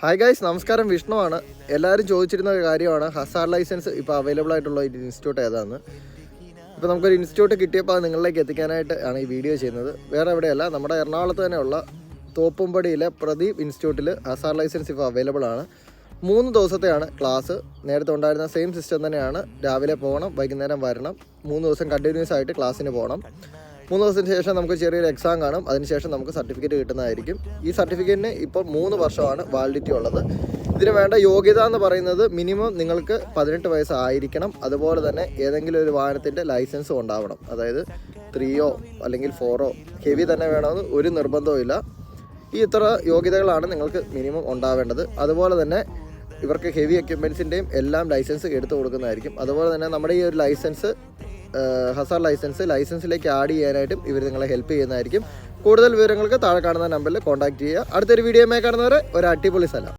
Hi guys, നമസ്കാരം. വിഷ്ണുവാണ്. എല്ലാവരും ചോദിച്ചിരുന്ന ഒരു കാര്യമാണ് ഹസാർഡ് ലൈസൻസ് ഇപ്പോൾ അവൈലബിൾ ആയിട്ടുള്ള ഒരു ഇൻസ്റ്റിറ്റ്യൂട്ട് ഏതാണെന്ന്. ഇപ്പോൾ നമുക്കൊരു ഇൻസ്റ്റിറ്റ്യൂട്ട് കിട്ടിയപ്പോൾ അത് നിങ്ങളിലേക്ക് എത്തിക്കാനായിട്ട് ആണ് ഈ വീഡിയോ ചെയ്യുന്നത്. വേറെ എവിടെയല്ല, നമ്മുടെ എറണാകുളത്ത് തന്നെയുള്ള തോപ്പുംപടിയിലെ പ്രദീപ് ഇൻസ്റ്റിറ്റ്യൂട്ടിൽ ഹസാർഡ് ലൈസൻസ് ഇപ്പോൾ അവൈലബിൾ ആണ്. 3 ദിവസത്തെയാണ് ക്ലാസ്. നേരത്തെ ഉണ്ടായിരുന്ന സെയിം സിസ്റ്റം തന്നെയാണ്. രാവിലെ പോകണം, വൈകുന്നേരം വരണം. 3 ദിവസം കണ്ടിന്യൂസ് ആയിട്ട് ക്ലാസ്സിന് പോകണം. 3 ദിവസത്തിന് ശേഷം നമുക്ക് ചെറിയൊരു എക്സാം കാണും. അതിനുശേഷം നമുക്ക് സർട്ടിഫിക്കറ്റ് കിട്ടുന്നതായിരിക്കും. ഈ സർട്ടിഫിക്കറ്റിന് ഇപ്പോൾ 3 വർഷമാണ് വാലിഡിറ്റി ഉള്ളത്. ഇതിന് വേണ്ട യോഗ്യത എന്ന് പറയുന്നത് മിനിമം നിങ്ങൾക്ക് 18 വയസ്സായിരിക്കണം. അതുപോലെ തന്നെ ഏതെങ്കിലും ഒരു വാഹനത്തിൻ്റെ ലൈസൻസും ഉണ്ടാവണം. അതായത് 3 അല്ലെങ്കിൽ 4 ഹെവി തന്നെ വേണമെന്ന് ഒരു നിർബന്ധവും ഇല്ല. ഈ ഇത്ര യോഗ്യതകളാണ് നിങ്ങൾക്ക് മിനിമം ഉണ്ടാവേണ്ടത്. അതുപോലെ തന്നെ ഇവർക്ക് ഹെവി എക്യുപ്മെൻസിൻ്റെയും എല്ലാം ലൈസൻസ് എടുത്തു കൊടുക്കുന്നതായിരിക്കും. അതുപോലെ തന്നെ നമ്മുടെ ഈ ഒരു ലൈസൻസ് ഹസാർഡ് ലൈസൻസിലേക്ക് ആഡ് ചെയ്യാനായിട്ടും ഇവർ നിങ്ങളെ ഹെൽപ്പ് ചെയ്യുന്നതായിരിക്കും. കൂടുതൽ വിവരങ്ങൾക്ക് താഴെ കാണുന്ന നമ്പറിൽ കോൺടാക്ട് ചെയ്യുക. അടുത്തൊരു വീഡിയോയുമായി കാണുന്നവരെ ഒരു അടിപൊളി സ്ഥലം.